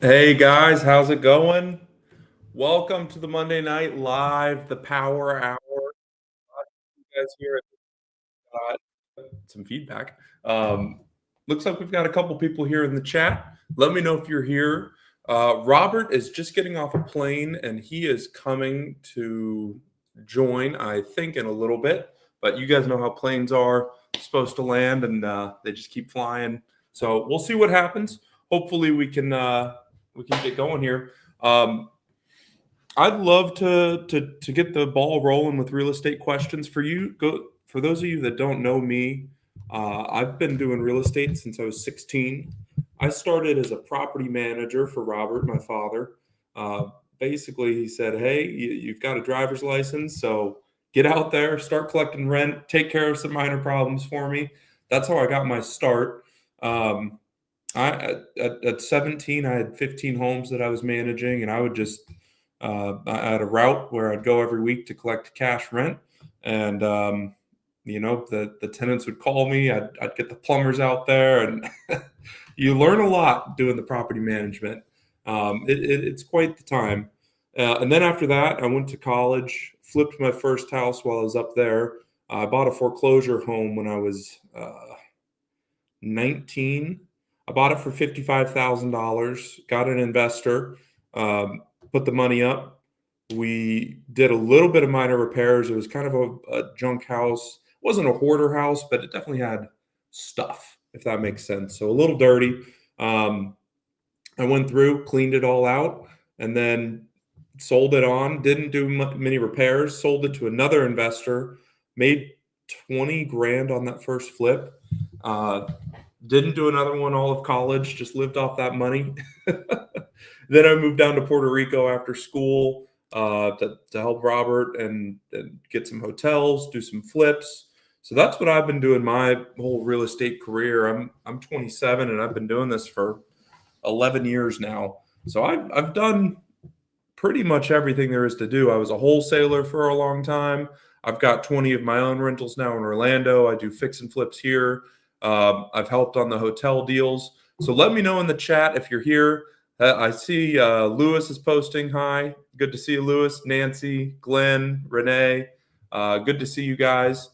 Hey guys, how's it going? Welcome to the Monday Night Live, the Power Hour. You guys here some feedback. Um, Looks like we've got a couple people here in the chat. Let me know if you're here. Robert is just getting off a plane and he is coming to join, I think, in a little bit. But you guys know how planes are supposed to land and they just keep flying. So we'll see what happens. Hopefully we can get going here. I'd love to get the ball rolling with real estate questions for you. Go for those of you that don't know me. I've been doing real estate since I was 16. I started as a property manager for Robert, my father. Uh, Basically, he said, "Hey, you've got a driver's license, so get out there, start collecting rent, take care of some minor problems for me." That's how I got my start. Um, at 17, I had 15 homes that I was managing, and I would just I had a route where I'd go every week to collect cash rent, and the tenants would call me. I'd get the plumbers out there, and you learn a lot doing the property management. It's quite the time. And then after that, I went to college, flipped my first house while I was up there. I bought a foreclosure home when I was 19. I bought it for $55,000, got an investor, put the money up. We did a little bit of minor repairs. It was kind of a junk house. It wasn't a hoarder house, but it definitely had stuff, if that makes sense. So a little dirty. Um, I went through, cleaned it all out, and then sold it on. Didn't do many repairs. Sold it to another investor. Made 20 grand on that first flip. Uh, didn't do another one all of college. Just lived off that money. Then I moved down to Puerto Rico after school to help Robert and get some hotels, do some flips. So that's what I've been doing my whole real estate career. I'm 27 and I've been doing this for 11 years now. So I've done pretty much everything there is to do. I was a wholesaler for a long time. I've got 20 of my own rentals now in Orlando. I do fix and flips here. I've helped on the hotel deals. So let me know in the chat if you're here. I see Lewis is posting. Hi. Good to see you, Lewis, Nancy, Glenn, Renee. Good to see you guys.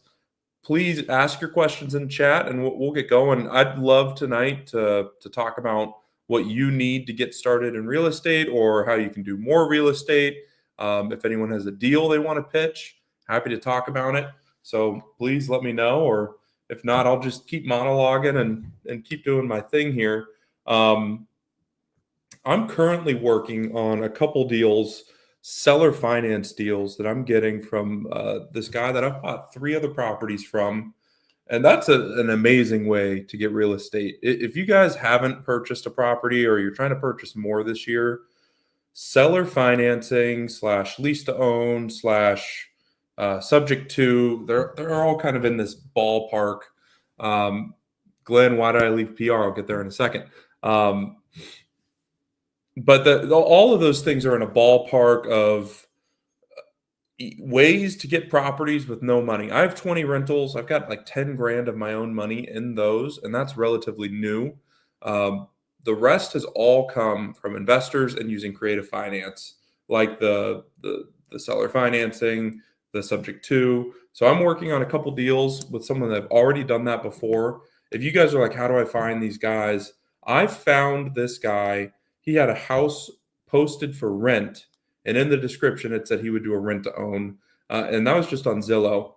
Please ask your questions in chat and we'll get going. I'd love tonight to talk about what you need to get started in real estate or how you can do more real estate. If anyone has a deal they want to pitch, happy to talk about it. So please let me know, or if not, I'll just keep monologuing and keep doing my thing here. I'm currently working on a couple deals, seller finance deals that I'm getting from this guy that I've bought 3 other properties from. And that's an amazing way to get real estate. If you guys haven't purchased a property or you're trying to purchase more this year, seller financing / lease to own / subject to, they're all kind of in this ballpark. Glenn, why did I leave PR? I'll get there in a second. But all of those things are in a ballpark of ways to get properties with no money. I have 20 rentals. I've got like 10 grand of my own money in those, and that's relatively new. The rest has all come from investors and using creative finance, like the seller financing, the subject to. So I'm working on a couple deals with someone that have already done that before. If you guys are like, how do I find these guys? I found this guy. He had a house posted for rent, and in the description, it said he would do a rent to own. And that was just on Zillow.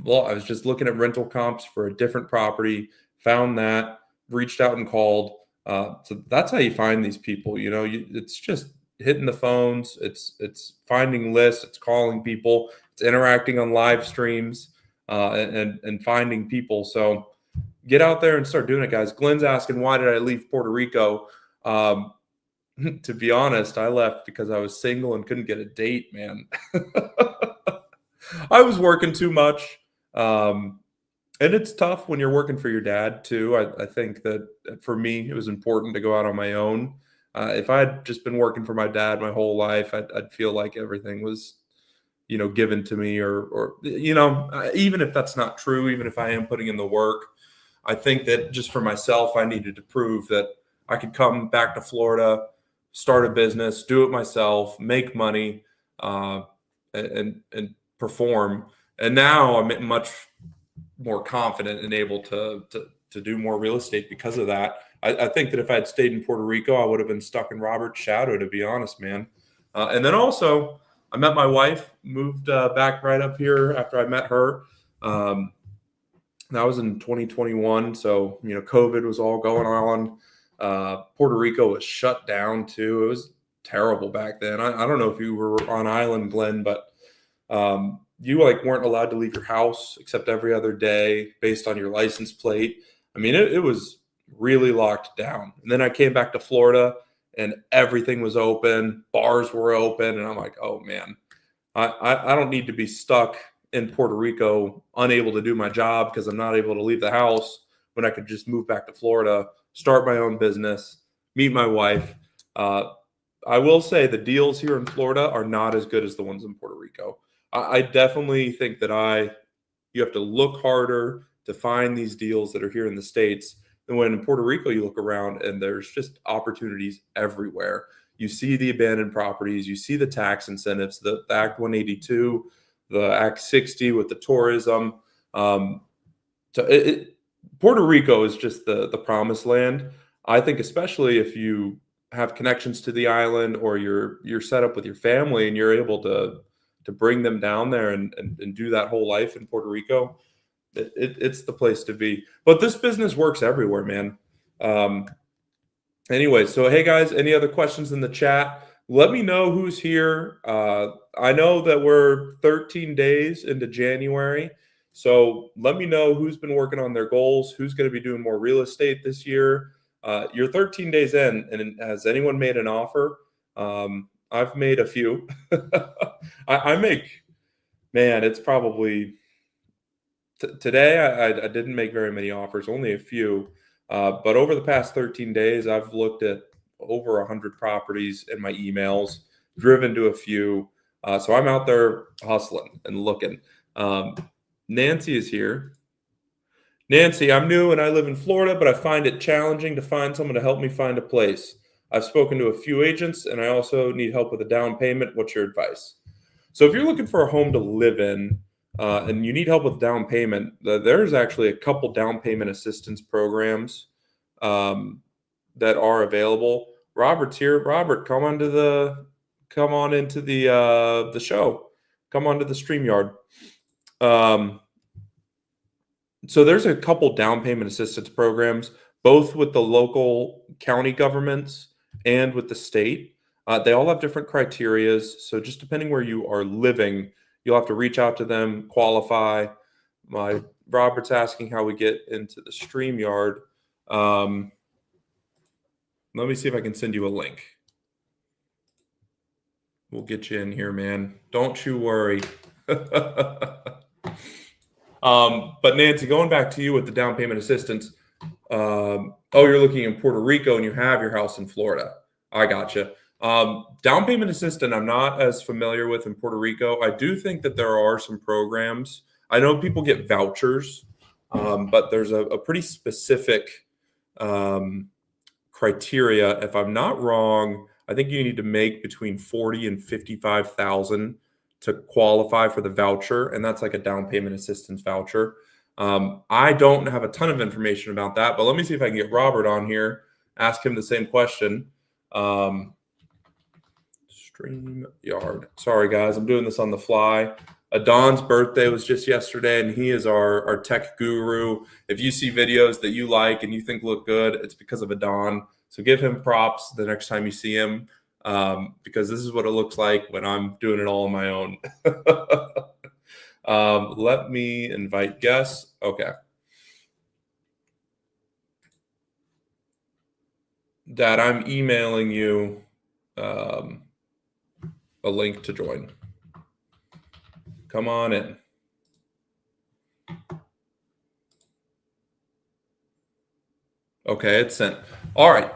Well, I was just looking at rental comps for a different property, found that, reached out and called. So that's how you find these people. It's just hitting the phones. It's finding lists. It's calling people. It's interacting on live streams and finding people. So get out there and start doing it, guys. Glenn's asking, why did I leave Puerto Rico? To be honest, I left because I was single and couldn't get a date, man. I was working too much. And it's tough when you're working for your dad, too. I think that for me, it was important to go out on my own. If I had just been working for my dad my whole life, I'd feel like everything was, given to me or even if that's not true, even if I am putting in the work, I think that just for myself, I needed to prove that I could come back to Florida, start a business, do it myself, make money, and perform. And now I'm much more confident and able to do more real estate because of that. I think that if I had stayed in Puerto Rico, I would have been stuck in Robert's shadow, to be honest, man. And then also, I met my wife, moved back right up here after I met her. That was in 2021. So, COVID was all going on. Puerto Rico was shut down too. It was terrible back then. I don't know if you were on island, Glenn, but you weren't allowed to leave your house except every other day based on your license plate. I mean, it was really locked down. And then I came back to Florida and everything was open. Bars were open. And I'm like, oh man, I don't need to be stuck in Puerto Rico, unable to do my job because I'm not able to leave the house, when I could just move back to Florida, start my own business, meet my wife. I will say the deals here in Florida are not as good as the ones in Puerto Rico. I definitely think that you have to look harder to find these deals that are here in the States than when in Puerto Rico you look around and there's just opportunities everywhere. You see the abandoned properties, you see the tax incentives, the Act 182, the Act 60 with the tourism. Puerto Rico is just the promised land. I think especially if you have connections to the island or you're set up with your family and you're able to bring them down there and do that whole life in Puerto Rico, it's the place to be. But this business works everywhere, man. Anyway, so hey guys, any other questions in the chat? Let me know who's here. I know that we're 13 days into January. So let me know who's been working on their goals, who's going to be doing more real estate this year. You're 13 days in, and has anyone made an offer? I've made a few. I make, man, it's probably today I didn't make very many offers, only a few. But over the past 13 days, I've looked at over 100 properties in my emails, driven to a few. So I'm out there hustling and looking. Nancy is here. Nancy, I'm new and I live in Florida, but I find it challenging to find someone to help me find a place. I've spoken to a few agents and I also need help with a down payment. What's your advice? So if you're looking for a home to live in and you need help with down payment, there's actually a couple down payment assistance programs that are available. Robert's here. Robert, come on into the show. Come on to the StreamYard. So there's a couple down payment assistance programs, both with the local county governments and with the state. They all have different criterias. So just depending where you are living, you'll have to reach out to them, qualify. Robert's asking how we get into the StreamYard. Let me see if I can send you a link. We'll get you in here, man. Don't you worry. But Nancy, going back to you with the down payment assistance. You're looking in Puerto Rico and you have your house in Florida. I gotcha. Down payment assistance, I'm not as familiar with in Puerto Rico. I do think that there are some programs. I know people get vouchers, but there's a pretty specific criteria. If I'm not wrong, I think you need to make between 40 and 55,000 to qualify for the voucher, and that's like a down payment assistance voucher. I don't have a ton of information about that, but let me see if I can get Robert on here, ask him the same question. StreamYard. Sorry, guys, I'm doing this on the fly. Adon's birthday was just yesterday, and he is our tech guru. If you see videos that you like and you think look good, it's because of Adon. So give him props the next time you see him, because this is what it looks like when I'm doing it all on my own. Let me invite guests. Okay. Dad, I'm emailing you a link to join. Come on in. Okay, it's sent. All right.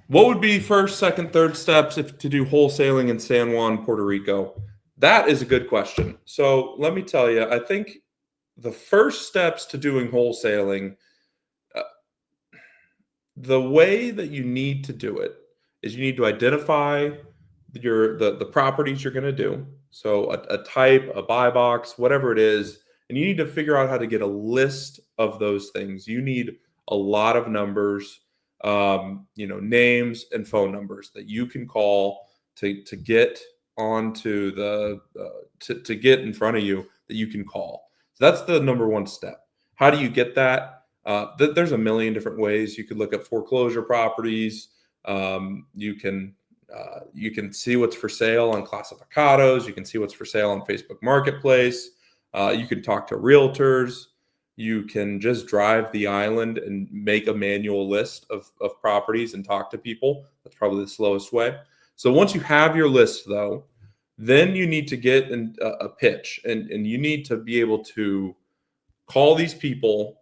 What would be first, second, third steps to do wholesaling in San Juan, Puerto Rico? That is a good question. So let me tell you, I think the first steps to doing wholesaling, The way that you need to do it is you need to identify the properties you're going to do. So a type, a buy box, whatever it is, and you need to figure out how to get a list of those things. You need a lot of numbers, names and phone numbers that you can call to get onto the to get in front of you that you can call. So that's the number one step. How do you get that? There's a million different ways. You could look at foreclosure properties. You can see what's for sale on Classificados. You can see what's for sale on Facebook Marketplace. You can talk to realtors. You can just drive the island and make a manual list of properties and talk to people. That's probably the slowest way. So once you have your list, though, then you need to get a pitch, and you need to be able to call these people,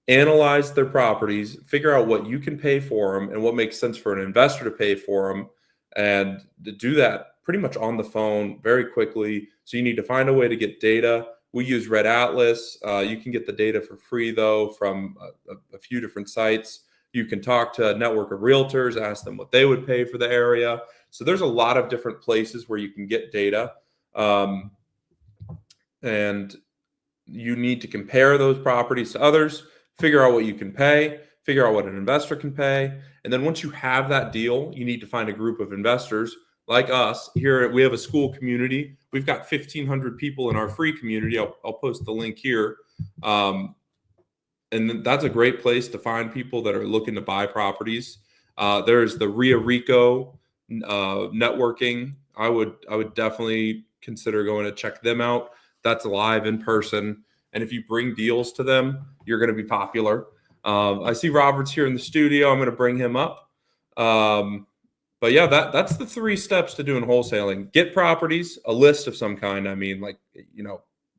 analyze their properties, figure out what you can pay for them and what makes sense for an investor to pay for them, and to do that pretty much on the phone very quickly. So you need to find a way to get data. We use Red Atlas. You can get the data for free, though, from a few different sites. You can talk to a network of realtors, ask them what they would pay for the area. So there's a lot of different places where you can get data. And you need to compare those properties to others, figure out what you can pay, figure out what an investor can pay. And then once you have that deal, you need to find a group of investors like us. Here, we have a school community. We've got 1,500 people in our free community. I'll post the link here. And that's a great place to find people that are looking to buy properties. There's the Rio Rico networking. I would definitely consider going to check them out. That's live in person. And if you bring deals to them, you're going to be popular. I see Robert's here in the studio. I'm going to bring him up. But yeah, that's the 3 steps to doing wholesaling. Get properties, a list of some kind. I mean,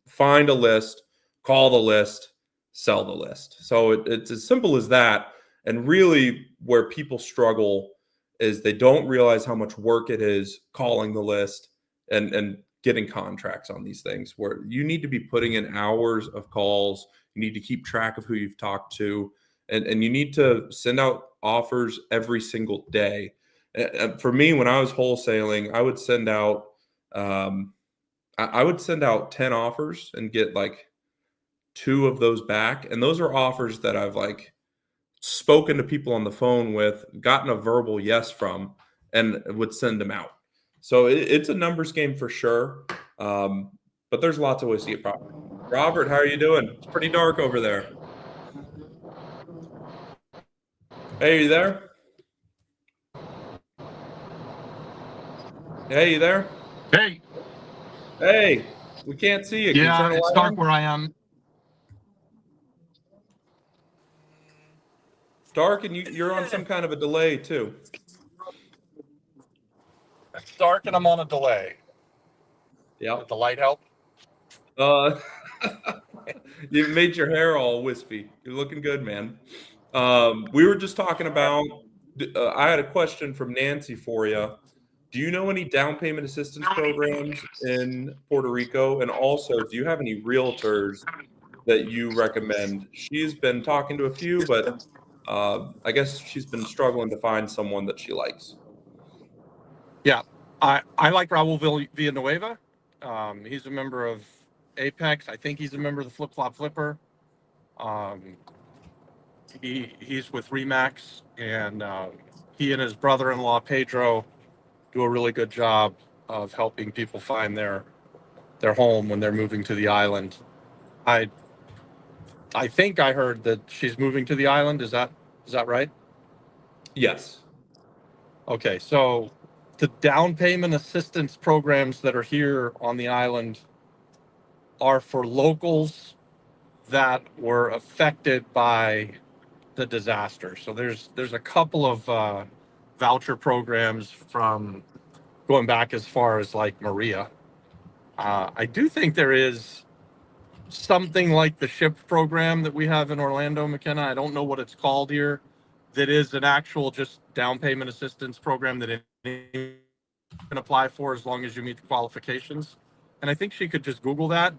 find a list, call the list, sell the list. So it's as simple as that. And really where people struggle is they don't realize how much work it is calling the list and getting contracts on these things, where you need to be putting in hours of calls. You need to keep track of who you've talked to, and you need to send out offers every single day. For me, when I was wholesaling, I would send out I would send out 10 offers and get 2 of those back. And those are offers that I've spoken to people on the phone with, gotten a verbal yes from, and would send them out. So it's a numbers game for sure. But there's lots of ways to get property. Robert, how are you doing? It's pretty dark over there. Hey, you there? Hey, you there? Hey. Hey, we can't see you. Can you turn the Yeah, it's light dark on? where I am. Dark, and you're on some kind of a delay too. It's dark and I'm on a delay. Yeah. Did the light help? You made your hair all wispy. You're looking good, man. We were just talking about. I had a question from Nancy for you. Do you know any down payment assistance programs in Puerto Rico? And also, do you have any realtors that you recommend? She's been talking to a few, but I guess she's been struggling to find someone that she likes. Yeah, I like Raul Villanueva. He's a member of Apex. I think he's a member of the Flip Flop Flipper. He's with Remax, and he and his brother-in-law Pedro do a really good job of helping people find their home when they're moving to the island. I think I heard that she's moving to the island. Is that right? Yes. Okay, so the down payment assistance programs that are here on the island are for locals that were affected by the disaster. So there's a couple of voucher programs from going back as far as Maria. I do think there is something like the SHIP program that we have in Orlando, McKenna. I don't know what it's called here. That is an actual just down payment assistance program that anyone can apply for as long as you meet the qualifications. And I think she could just Google that.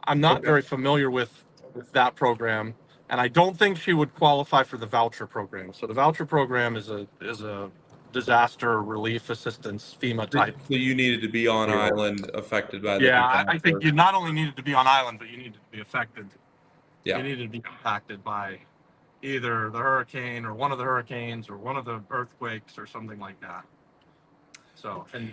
I'm not very familiar with that program. and I don't think she would qualify for the voucher program. So the voucher program is a disaster relief assistance FEMA type. So you needed to be on deal. island affected by the Yeah, I think disaster. you not only needed to be on island, but you needed to be affected. Yeah. You needed to be impacted by either the hurricane or one of the hurricanes or one of the earthquakes or something like that. So, and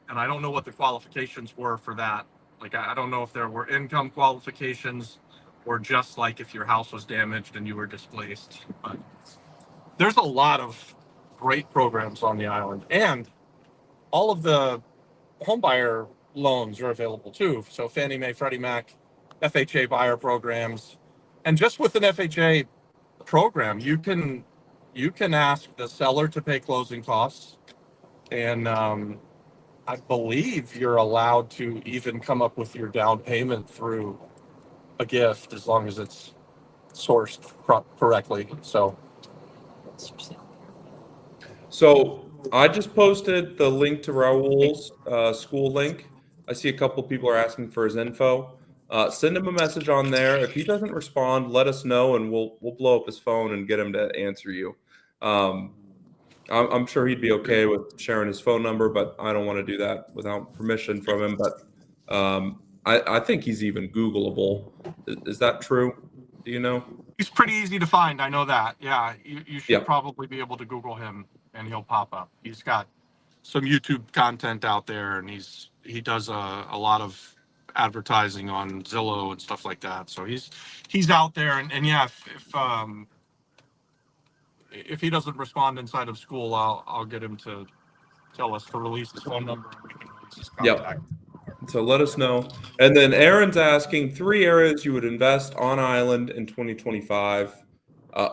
I don't know what the qualifications were for that. Like, I don't know if there were income qualifications or just like if your house was damaged and you were displaced. But there's a lot of great programs on the island, and all of the homebuyer loans are available too. So Fannie Mae, Freddie Mac, FHA buyer programs, and just with an FHA program, you can ask the seller to pay closing costs, and I believe you're allowed to even come up with your down payment through a gift as long as it's sourced correctly. So I just posted the link to Raul's school link. I see a couple people are asking for his info. Send him a message on there. If he doesn't respond, let us know, and we'll blow up his phone and get him to answer you. I'm sure he'd be okay with sharing his phone number, but I don't want to do that without permission from him. But I think he's even Googleable. Is that true? Do you know? He's pretty easy to find. I know that. Yeah, you should Yeah. probably be able to Google him and he'll pop up. He's got some YouTube content out there, and he does a lot of advertising on Zillow and stuff like that. So he's out there, and yeah, if he doesn't respond inside of school, I'll get him to tell us to release his phone number and we can release his Yep. contact. So let us know. And then Aaron's asking 3 areas you would invest on island in 2025.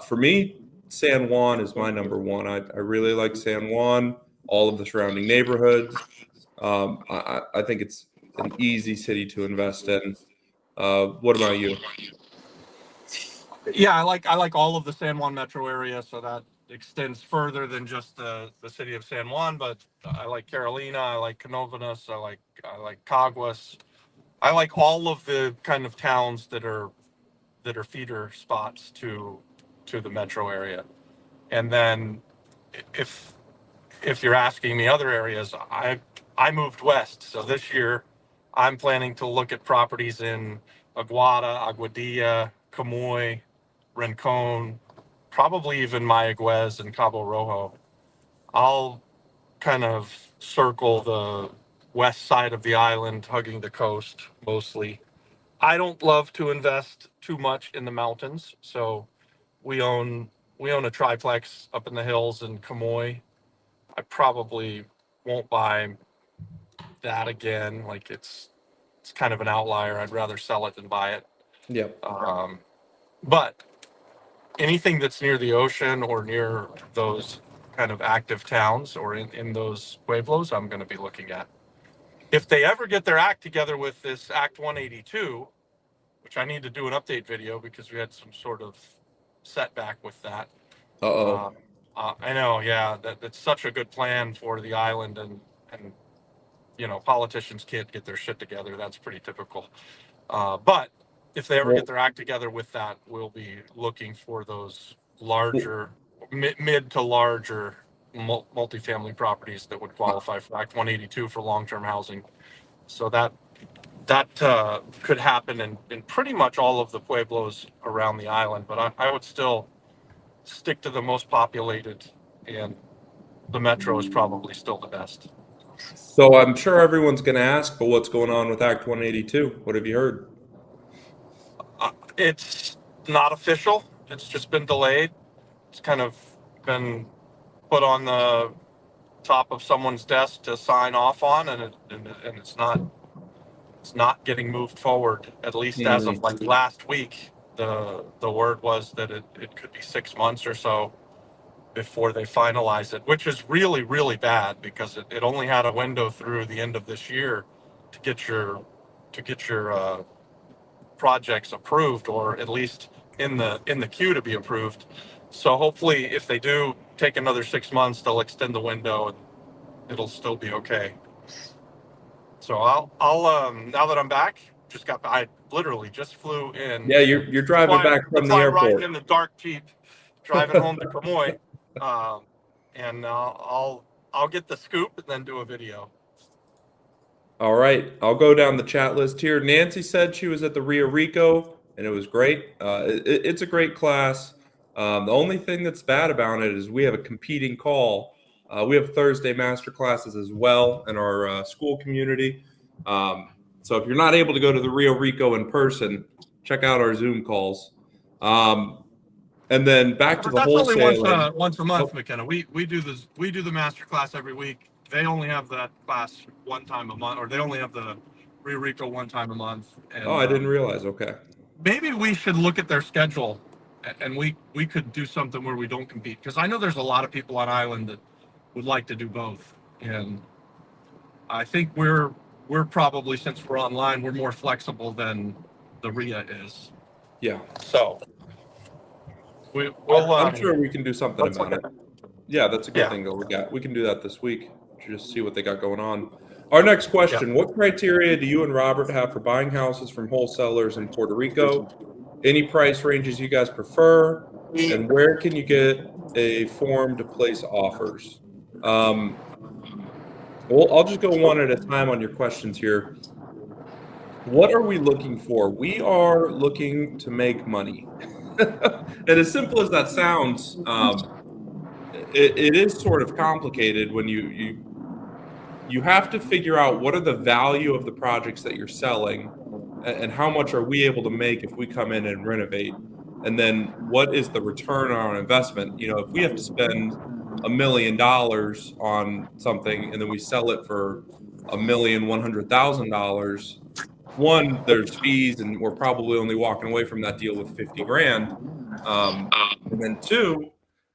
For me, San Juan is my number one. I really like San Juan, all of the surrounding neighborhoods. I think it's an easy city to invest in. What about you? Yeah, I like all of the San Juan metro area, so that extends further than just the city of San Juan. But I like Carolina, I like Canovenas, I like Caguas. I like all of the kind of towns that are feeder spots to the metro area. And then if you're asking me other areas, I moved west, so this year I'm planning to look at properties in Aguada, Aguadilla, Camoy, Rincon, probably even Mayaguez and Cabo Rojo. I'll kind of circle the west side of the island, hugging the coast mostly. I don't love to invest too much in the mountains, so we own a triplex up in the hills in Camoy. I probably won't buy that again. Like it's kind of an outlier. I'd rather sell it than buy it. Yep. But anything that's near the ocean or near those kind of active towns or in those pueblos, I'm going to be looking at. If they ever get their act together with this Act 182, which I need to do an update video because we had some sort of setback with that. Uh-oh. I know, yeah, that's such a good plan for the island, and politicians can't get their shit together. That's pretty typical. But if they ever Well, get their act together with that, we'll be looking for those larger, mid to larger multifamily properties that would qualify for Act 182 for long-term housing. So that could happen in pretty much all of the pueblos around the island. But I would still stick to the most populated, and the metro is probably still the best. so I'm sure everyone's going to ask, but what's going on with Act 182? What have you heard? It's not official. It's just been delayed. It's kind of been put on the top of someone's desk to sign off on, and it's not getting moved forward. At least as of like last week, the word was that it could be 6 months or so before they finalize it, which is really, really bad because it only had a window through the end of this year to get your projects approved, or at least in the queue to be approved. So hopefully, if they do take another 6 months, they'll extend the window and it'll still be okay. So I'll now that I'm back, just got. I literally just flew in. Yeah, you're driving back from the riding airport. in the dark Jeep, driving home to Kamoy, and I'll get the scoop and then do a video. All right, I'll go down the chat list here. Nancy said she was at the Rio Rico, and it was great. It's a great class. The only thing that's bad about it is we have a competing call. We have Thursday master classes as well in our school community. So if you're not able to go to the Rio Rico in person, check out our Zoom calls. And then back to the That's only wholesaling. once a month, Oh, McKenna. We do the master class every week. They only have that class one time a month, or they only have the Rio Rico one time a month. And I didn't realize. Okay. maybe we should look at their schedule, and we could do something where we don't compete, because I know there's a lot of people on island that would like to do both, and I think we're probably, since we're online, we're more flexible than the RIA is. Yeah. So we'll I'm sure we can do something about it. Yeah, that's a good Yeah. thing that we can do that this week. Just see what they got going on. Our next question: What criteria do you and Robert have for buying houses from wholesalers in Puerto Rico? Any price ranges you guys prefer? And where can you get a form to place offers? Well, I'll just go one at a time on your questions here. What are we looking for? We are looking to make money. And as simple as that sounds, it is sort of complicated when you have to figure out what are the value of the projects that you're selling, and how much are we able to make if we come in and renovate, and then what is the return on our investment. If we have to spend $1 million on something and then we sell it for $1,100,000, one, there's fees, and we're probably only walking away from that deal with 50 grand. And then two,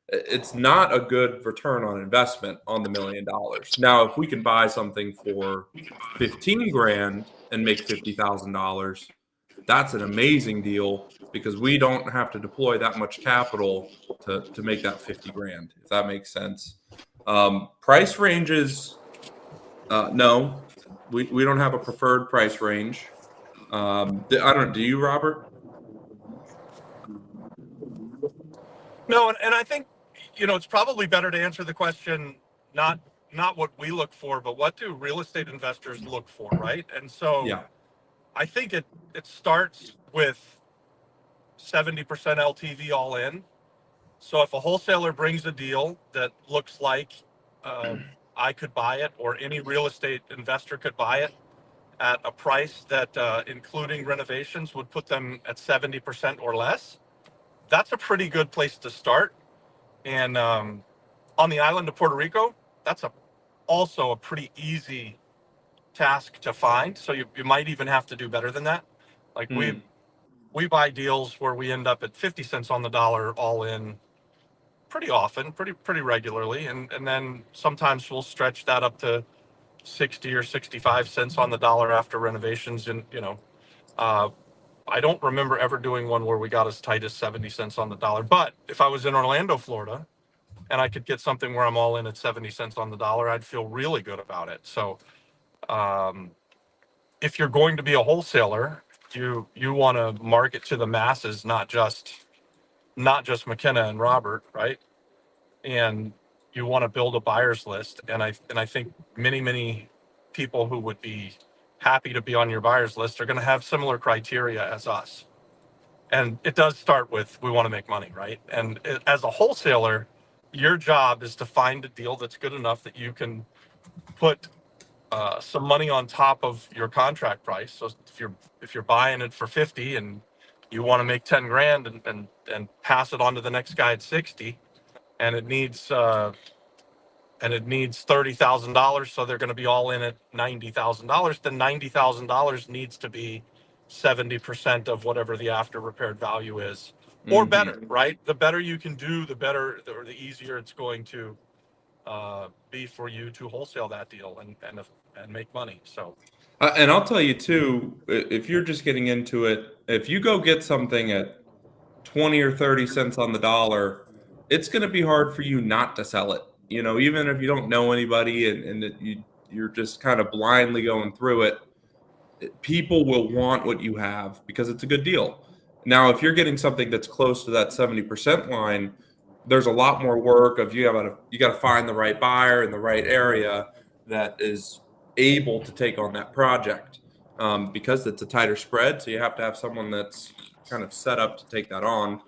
it's not a good return on investment on the $1 million. Now, if we can buy something for 15 grand and make $50,000, that's an amazing deal, because we don't have to deploy that much capital to make that 50 grand, if that makes sense. Price ranges, no, we don't have a preferred price range. Do you, Robert? No, and I think, it's probably better to answer the question not what we look for, but what do real estate investors look for, right? And so Yeah. I think it starts with 70% LTV all in. So if a wholesaler brings a deal that looks like I could buy it, or any real estate investor could buy it at a price that, including renovations, would put them at 70% or less, that's a pretty good place to start. And on the island of Puerto Rico, that's also a pretty easy task to find. So you might even have to do better than that. Like we buy deals where we end up at 50 cents on the dollar all in pretty often, pretty regularly, and then sometimes we'll stretch that up to 60 or 65 cents on the dollar after renovations. And I don't remember ever doing one where we got as tight as 70 cents on the dollar. But if I was in Orlando, Florida, and I could get something where I'm all in at 70 cents on the dollar, I'd feel really good about it. So if you're going to be a wholesaler, you want to market to the masses, not just McKenna and Robert, right? And you want to build a buyer's list. And I think many people who would be happy to be on your buyer's list are going to have similar criteria as us. And it does start with, we want to make money, right? And as a wholesaler, your job is to find a deal that's good enough that you can put some money on top of your contract price. So if you're buying it for 50 and you want to make 10 grand and pass it on to the next guy at 60, and it needs $30,000, so they're going to be all in at $90,000. Then $90,000 needs to be 70% of whatever the after repaired value is, or better, right? The better you can do, the better, or the easier it's going to be for you to wholesale that deal and make money. So, And I'll tell you too, if you're just getting into it, if you go get something at 20 or 30 cents on the dollar, it's going to be hard for you not to sell it. Even if you don't know anybody, and you're just kind of blindly going through it, people will want what you have because it's a good deal. Now, if you're getting something that's close to that 70% line, there's a lot more work of you got to find the right buyer in the right area that is able to take on that project, because it's a tighter spread. So you have to have someone that's kind of set up to take that on.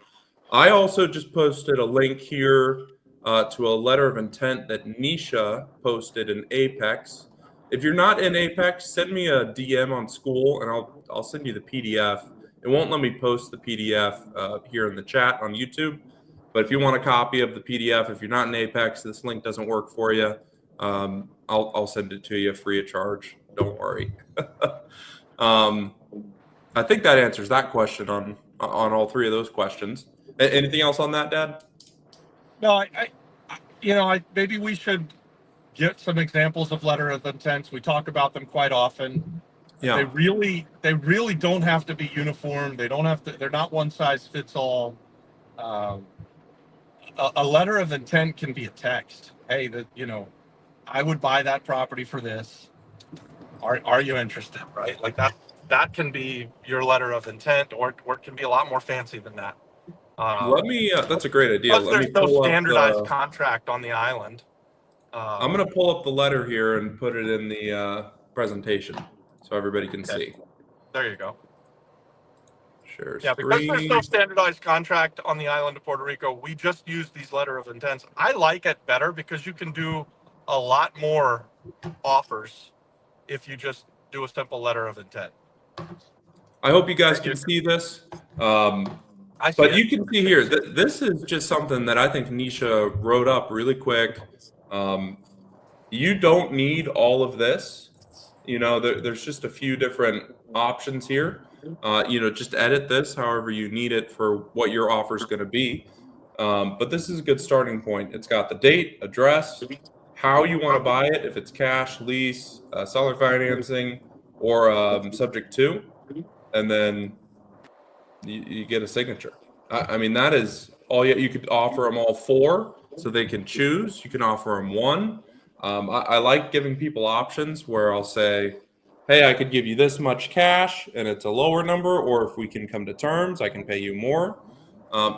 I also just posted a link here to a letter of intent that Nisha posted in Apex. If you're not in Apex, send me a DM on school, and I'll send you the PDF. It won't let me post the PDF here in the chat on YouTube, but if you want a copy of the PDF, if you're not in Apex, this link doesn't work for you. I'll send it to you free of charge. Don't worry. I think that answers that question on all three of those questions. Anything else on that, Dad? No, maybe we should get some examples of letter of intents. We talk about them quite often. Yeah. They really don't have to be uniform. They don't have to. They're not one size fits all. A letter of intent can be a text. Hey, I would buy that property for this. Are you interested? Right, like that. That can be your letter of intent, or it can be a lot more fancy than that. Let me. That's a great idea. Plus, Let me there's no pull up standardized contract on the island. I'm going to pull up the letter here and put it in the presentation so everybody can see. There you go. Share Yeah, because there's no screen. standardized contract on the island of Puerto Rico, we just use these letter of intents. I like it better because you can do a lot more offers if you just do a simple letter of intent. I hope you guys can see this. But you can see here that this is just something that I think Nisha wrote up really quick. You don't need all of this. There's just a few different options here. Just edit this however you need it for what your offer is going to be. But this is a good starting point. It's got the date, address, how you want to buy it, if it's cash, lease, seller financing, or subject to, and then you get a signature. I mean, that is all you could offer them all four so they can choose. You can offer them one. I like giving people options where I'll say, hey, I could give you this much cash and it's a lower number, or if we can come to terms, I can pay you more.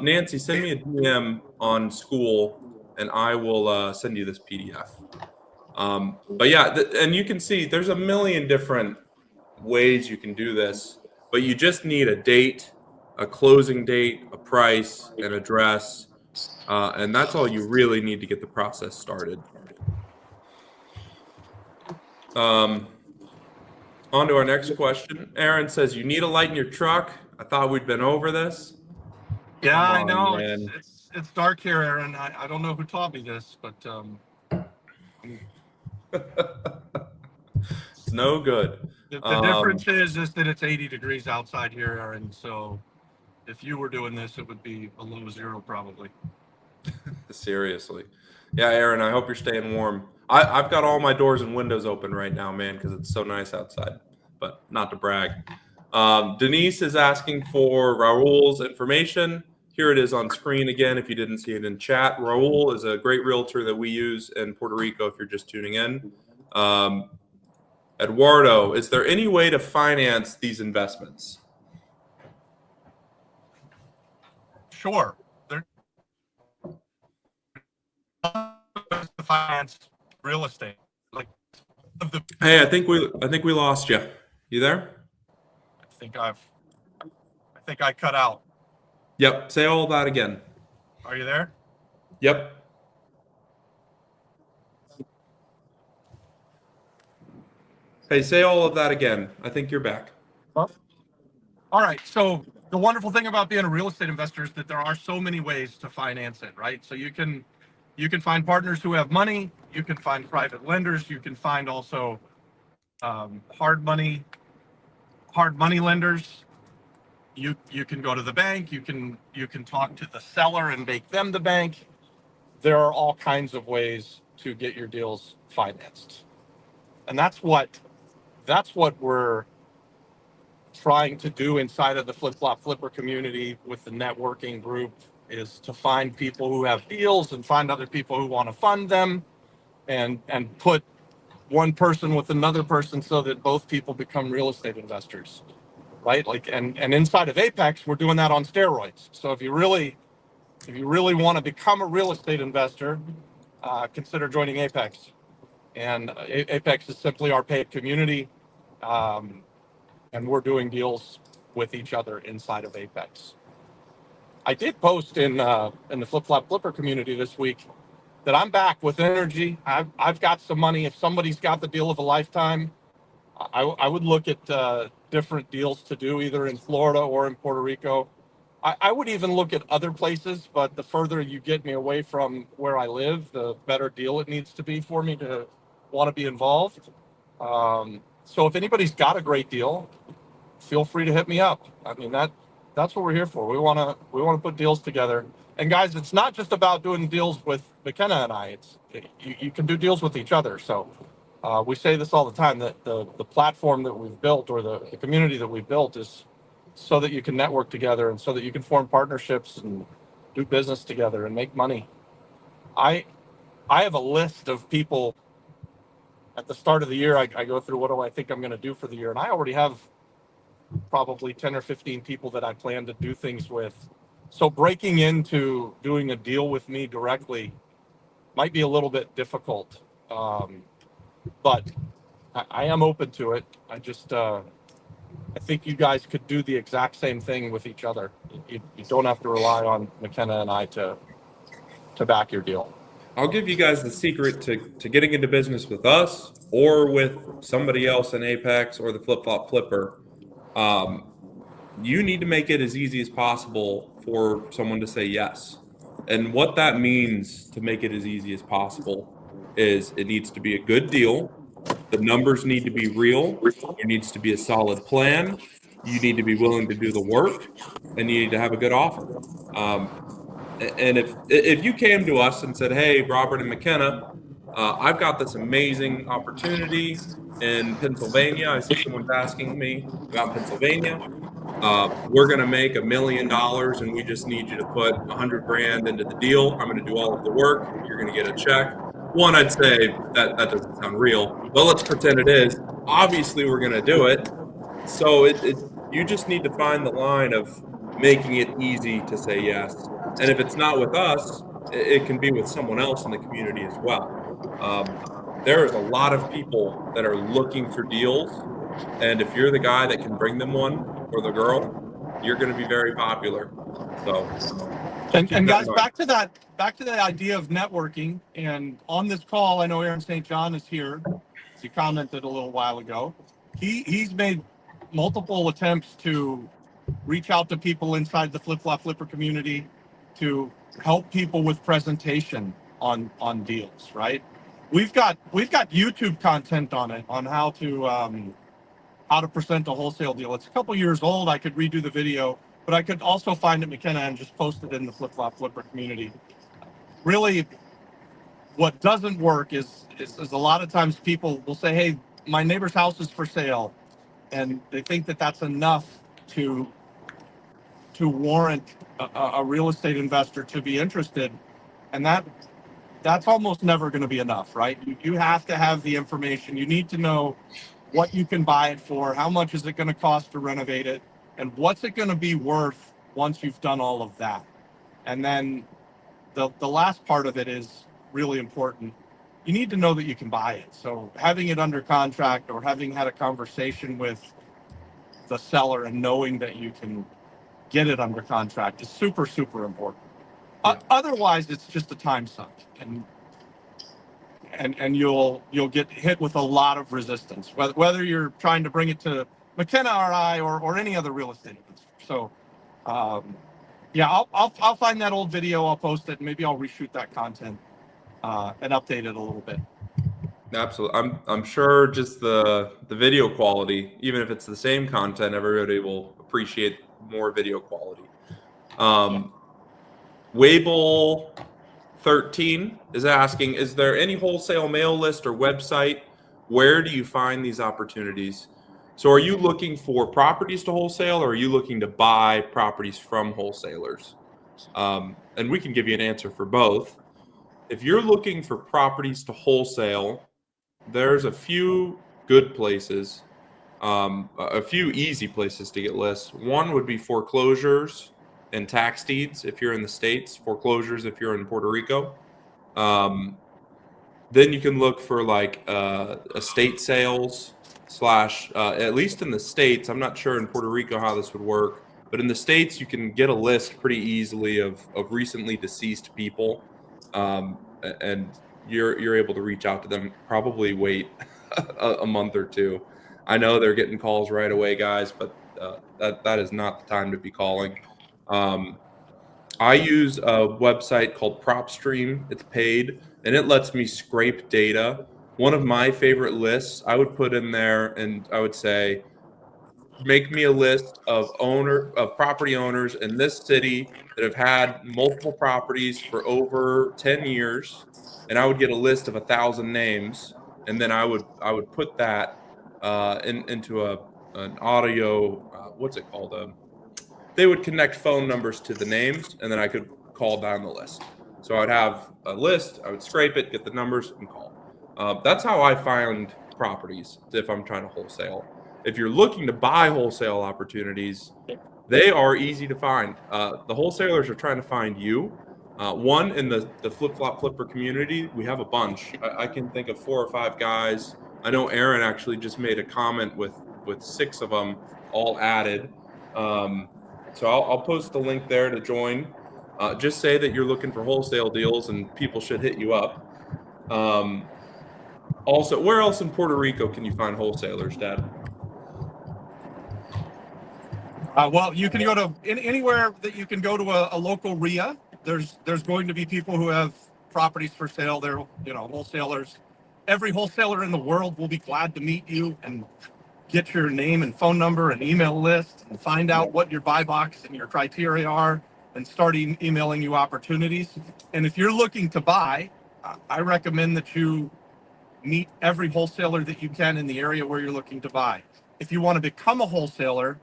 Nancy, send me a DM on school and I will send you this PDF. But yeah, and you can see there's a million different ways you can do this, but you just need a date, a closing date, a price, an address, and that's all you really need to get the process started. On to our next question. Aaron says, you need a light in your truck. I thought we'd been over this. Yeah, I know. It's dark here, Aaron. I don't know who taught me this, but it's no good. The difference is that it's 80 degrees outside here, Aaron. So if you were doing this, it would be below zero probably. Seriously. Yeah, Aaron, I hope you're staying warm. I've got all my doors and windows open right now, man, because it's so nice outside, but not to brag. Denise is asking for Raul's information. Here it is on screen again if you didn't see it in chat. Raul is a great realtor that we use in Puerto Rico if you're just tuning in. Eduardo, is there any way to finance these investments? Sure. Finance real estate. Hey, I think we lost you. You there? I think I cut out. Yep. Say all that again. Are you there? Yep. Hey, say all of that again. I think you're back. All right. So the wonderful thing about being a real estate investor is that there are so many ways to finance it, right? So you can find partners who have money. You can find private lenders. You can find also hard money lenders. You can go to the bank. You can talk to the seller and make them the bank. There are all kinds of ways to get your deals financed, and that's what we're trying to do inside of the Flip Flop Flipper community with the networking group, is to find people who have deals and find other people who want to fund them and put one person with another person so that both people become real estate investors, right? Like, and inside of Apex, we're doing that on steroids. So if you really want to become a real estate investor, consider joining Apex. And Apex is simply our paid community, and we're doing deals with each other inside of Apex. I did post in the Flip Flop Flipper community this week that I'm back with energy. I've got some money. If somebody's got the deal of a lifetime, I would look at different deals to do either in Florida or in Puerto Rico. I would even look at other places, but the further you get me away from where I live, the better deal it needs to be for me to want to be involved. So if anybody's got a great deal, feel free to hit me up. I mean, that's what we're here for. We want to put deals together. And guys, it's not just about doing deals with McKenna and I. You can do deals with each other. So we say this all the time, that the platform that we've built, or the community that we've built, is so that you can network together and so that you can form partnerships and do business together and make money. I have a list of people at the start of the year. I go through, what do I think I'm going to do for the year? And I already have probably 10 or 15 people that I plan to do things with. So breaking into doing a deal with me directly might be a little bit difficult. But I am open to it. I think you guys could do the exact same thing with each other. You don't have to rely on McKenna and I to back your deal. I'll give you guys the secret to getting into business with us or with somebody else in Apex or the Flip Flop Flipper. You need to make it as easy as possible for someone to say yes. And what that means to make it as easy as possible is it needs to be a good deal. The numbers need to be real. There needs to be a solid plan. You need to be willing to do the work, and you need to have a good offer. And if you came to us and said, "Hey, Robert and McKenna, I've got this amazing opportunity in Pennsylvania. I see someone's asking me about Pennsylvania. We're going to make $1 million, and we just need you to put 100 grand into the deal. I'm going to do all of the work. You're going to get a check." One, I'd say that doesn't sound real, but let's pretend it is. Obviously, we're going to do it. So you just need to find the line of making it easy to say yes. And if it's not with us, it can be with someone else in the community as well. There is a lot of people that are looking for deals, and if you're the guy that can bring them one, or the girl, you're going to be very popular. So, and guys, back to the idea of networking. And on this call, I know Aaron St. John is here. He commented a little while ago. He's made multiple attempts to reach out to people inside the Flip Flop Flipper community to help people with presentation on deals. Right? We've got YouTube content on it, on how to present a wholesale deal. It's a couple years old. I could redo the video, but I could also find it, McKenna, and just post it in the Flip Flop Flipper community. Really, what doesn't work is a lot of times people will say, "Hey, my neighbor's house is for sale," and they think that that's enough to warrant a real estate investor to be interested, and that's almost never going to be enough, right? You have to have the information. You need to know what you can buy it for, how much is it going to cost to renovate it, and what's it going to be worth once you've done all of that. And then the last part of it is really important. You need to know that you can buy it. So having it under contract, or having had a conversation with the seller and knowing that you can get it under contract is super, super important. Yeah. Otherwise, it's just a time suck, and you'll get hit with a lot of resistance, whether you're trying to bring it to McKenna or I, or any other real estate investor. So, yeah, I'll find that old video. I'll post it. Maybe I'll reshoot that content and update it a little bit. Absolutely. I'm sure just the video quality, even if it's the same content, everybody will appreciate more video quality. Wable 13 is asking, is there any wholesale mail list or website? Where do you find these opportunities? So are you looking for properties to wholesale, or are you looking to buy properties from wholesalers? And we can give you an answer for both. If you're looking for properties to wholesale, there's a few good places, a few easy places to get lists. One would be foreclosures and tax deeds if you're in the States, foreclosures if you're in Puerto Rico. Um, then you can look for like estate sales slash, at least in the States. I'm not sure in Puerto Rico how this would work, but in the States you can get a list pretty easily of recently deceased people, and you're able to reach out to them. Probably wait a month or two. I know they're getting calls right away, guys, but that is not the time to be calling. Um, I use a website called PropStream. It's paid and it lets me scrape data. One of my favorite lists I would put in there, and I would say, make me a list of property owners in this city that have had multiple properties for over 10 years, and I would get a list of 1,000 names, and then I would put that into an audio, what's it called, they would connect phone numbers to the names, and then I could call down the list. So I'd have a list, I would scrape it, get the numbers, and call. That's how I find properties if I'm trying to wholesale. If you're looking to buy wholesale opportunities, they are easy to find. The wholesalers are trying to find you. One, in the flip flop flipper community, we have a bunch. I can think of 4 or 5 guys. I know Aaron actually just made a comment with 6 of them all added. So I'll post the link there to join. Just say that you're looking for wholesale deals, and people should hit you up. Um, Also, where else in Puerto Rico can you find wholesalers, Dad? Well, you can go to anywhere that you can go to a local RIA. There's going to be people who have properties for sale. They're wholesalers. Every wholesaler in the world will be glad to meet you and get your name and phone number and email list and find out what your buy box and your criteria are and start emailing you opportunities. And if you're looking to buy, I recommend that you meet every wholesaler that you can in the area where you're looking to buy. If you want to become a wholesaler,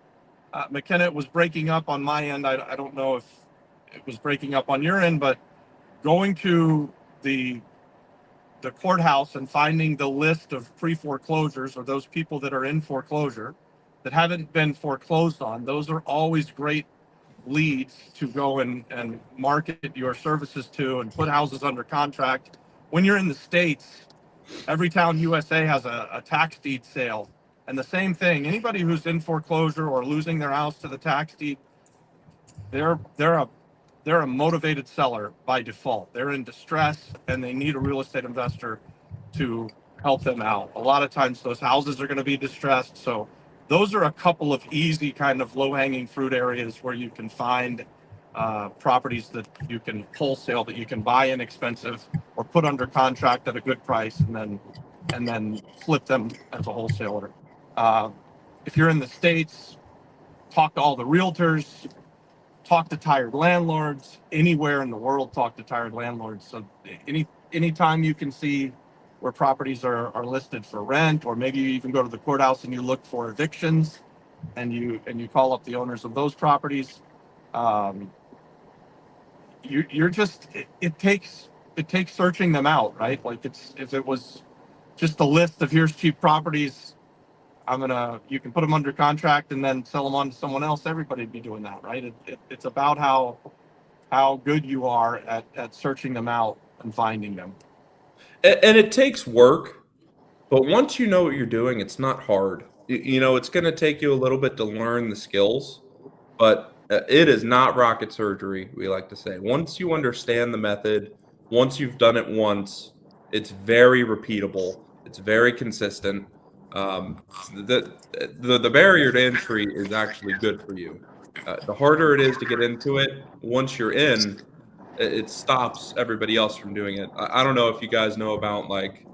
McKenna, it was breaking up on my end. I don't know if it was breaking up on your end, but going to the courthouse and finding the list of pre-foreclosures or those people that are in foreclosure that haven't been foreclosed on, those are always great leads to go and market your services to and put houses under contract. When you're in the States, every town USA has a tax deed sale. And the same thing, anybody who's in foreclosure or losing their house to the tax deed, they're they're a they're a motivated seller by default. They're in distress and they need a real estate investor to help them out. A lot of times those houses are going to be distressed. So those are a couple of easy kind of low hanging fruit areas where you can find properties that you can wholesale, that you can buy inexpensive or put under contract at a good price and then flip them as a wholesaler. Uh, if you're in the States, talk to all the realtors, talk to tired landlords. Anywhere in the world, talk to tired landlords. So anytime you can see where properties are listed for rent, or maybe you even go to the courthouse and you look for evictions, and you call up the owners of those properties. Um, you're just it takes searching them out, right? Like, it's if it was just a list of here's cheap properties, you can put them under contract and then sell them on to someone else. Everybody'd be doing that, right? It's about how good you are at searching them out and finding them. And it takes work, but once you know what you're doing, it's not hard. It's going to take you a little bit to learn the skills, but it is not rocket surgery, we like to say. Once you understand the method, once you've done it once, it's very repeatable. It's very consistent. The barrier to entry is actually good for you. The harder it is to get into it, once you're in, it stops everybody else from doing it. I don't know if you guys know about like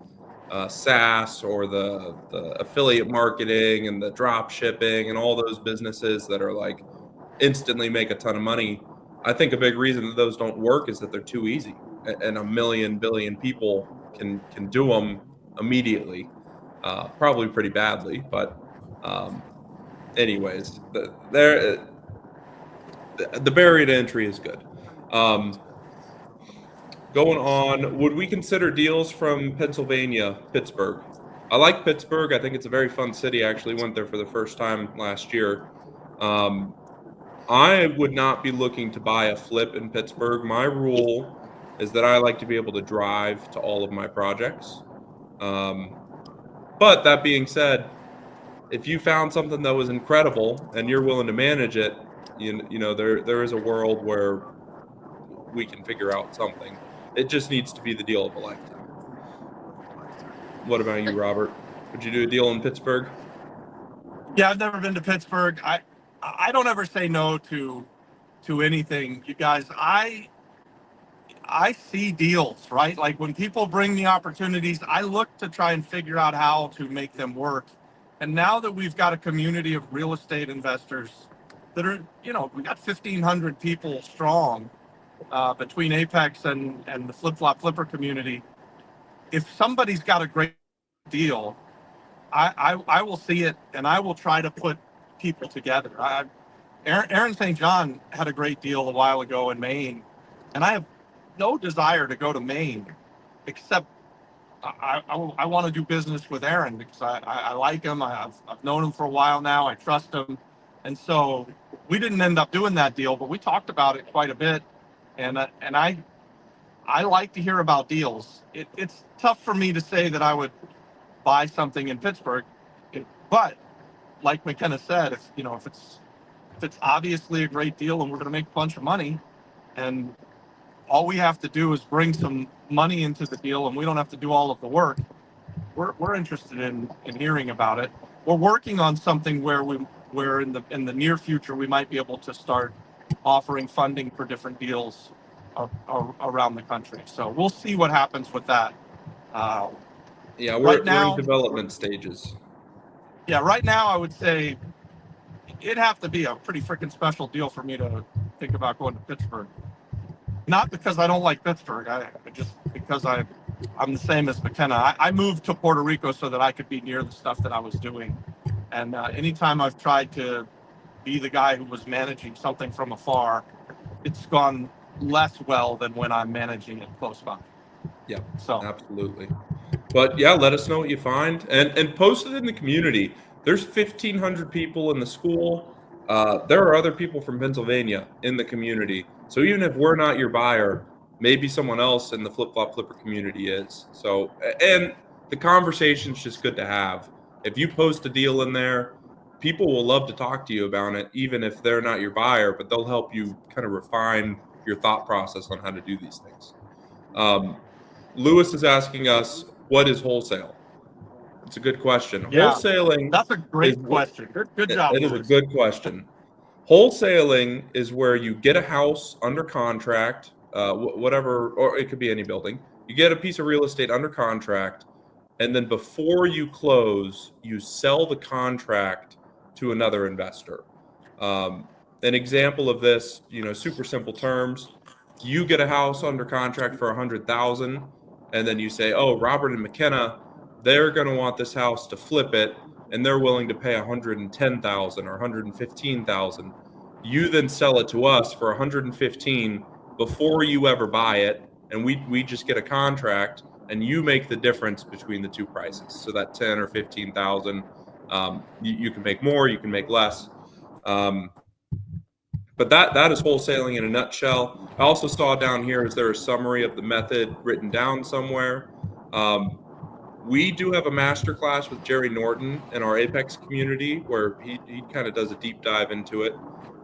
SaaS or the affiliate marketing and the drop shipping and all those businesses that are like instantly make a ton of money. I think a big reason that those don't work is that they're too easy, and a million billion people can do them immediately, probably pretty badly. But anyways, the barrier to entry is good. Um, Going on, would we consider deals from Pennsylvania, Pittsburgh? I like Pittsburgh. I think it's a very fun city. I actually went there for the first time last year. I would not be looking to buy a flip in Pittsburgh. My rule is that I like to be able to drive to all of my projects. But that being said, if you found something that was incredible and you're willing to manage it, you know there is a world where we can figure out something. It just needs to be the deal of a lifetime. What about you, Robert? Would you do a deal in Pittsburgh? Yeah, I've never been to Pittsburgh. I don't ever say no to anything, you guys. I see deals, right? Like when people bring me opportunities, I look to try and figure out how to make them work. And now that we've got a community of real estate investors that are, you know, we got 1,500 people strong between Apex and the flipper community. If somebody's got a great deal, I will see it and I will try to put people together. Aaron St. John had a great deal a while ago in Maine, and I have no desire to go to Maine, except I want to do business with Aaron because I like him. I've known him for a while now. I trust him. And so we didn't end up doing that deal, but we talked about it quite a bit. And I like to hear about deals. It's tough for me to say that I would buy something in Pittsburgh, but like McKenna said, if it's obviously a great deal and we're going to make a bunch of money, and all we have to do is bring some money into the deal and we don't have to do all of the work, we're interested in hearing about it. We're working on something where in the near future we might be able to start offering funding for different deals around the country. So we'll see what happens with that. Yeah, we're in development stages. Yeah, right now I would say it'd have to be a pretty freaking special deal for me to think about going to Pittsburgh. Not because I don't like Pittsburgh, just because I'm the same as McKenna. I moved to Puerto Rico so that I could be near the stuff that I was doing. And anytime I've tried to be the guy who was managing something from afar, it's gone less well than when I'm managing it close by. Yeah, so absolutely. But yeah, let us know what you find and post it in the community. There's 1,500 people in the school. There are other people from Pennsylvania in the community. So even if we're not your buyer, maybe someone else in the flipper community is. So, and the conversation's just good to have. If you post a deal in there, people will love to talk to you about it, even if they're not your buyer, but they'll help you kind of refine your thought process on how to do these things. Lewis is asking us, what is wholesale? It's a good question. Yeah, wholesaling. That's a great question. Good job. It is a good question. Wholesaling is where you get a house under contract, whatever, or it could be any building. You get a piece of real estate under contract, and then before you close, you sell the contract to another investor. An example of this, super simple terms. You get a house under contract for $100,000, and then you say, "Oh, Robert and McKenna, they're going to want this house to flip it, and they're willing to pay $110,000 or $115,000. You then sell it to us for $115,000 before you ever buy it, and we just get a contract, and you make the difference between the two prices. So that $10,000 or $15,000, you can make more, you can make less. But that is wholesaling in a nutshell. I also saw down here, is there a summary of the method written down somewhere? We do have a masterclass with Jerry Norton in our Apex community where he kind of does a deep dive into it.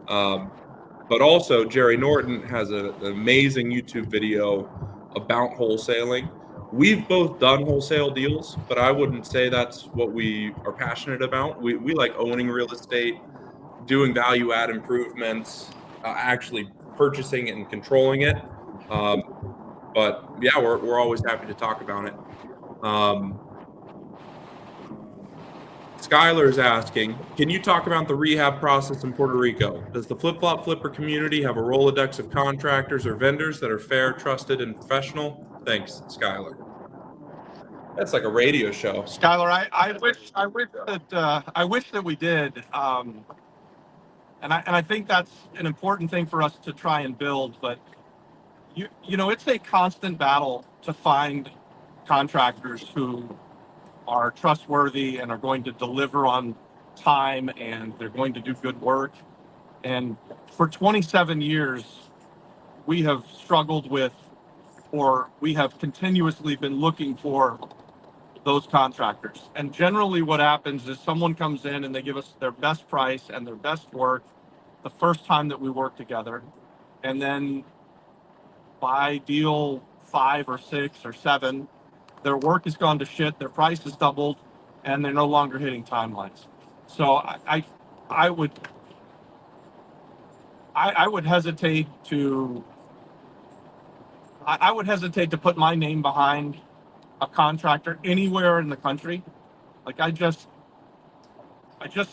But also Jerry Norton has an amazing YouTube video about wholesaling. We've both done wholesale deals, but I wouldn't say that's what we are passionate about. We like owning real estate, doing value add improvements, actually purchasing it and controlling it. But yeah, we're always happy to talk about it. Skylar is asking, can you talk about the rehab process in Puerto Rico? Does the flipper community have a Rolodex of contractors or vendors that are fair, trusted, and professional? Thanks, Skylar. That's like a radio show. Skylar, I wish that we did. And I think that's an important thing for us to try and build. But you know, it's a constant battle to find contractors who are trustworthy and are going to deliver on time and they're going to do good work. And for 27 years, we have struggled with, or we have continuously been looking for those contractors. And generally what happens is someone comes in and they give us their best price and their best work the first time that we work together. And then by deal 5 or 6 or 7, their work has gone to shit, their price has doubled, and they're no longer hitting timelines. So I would I would hesitate to I would hesitate to put my name behind a contractor anywhere in the country. Like I just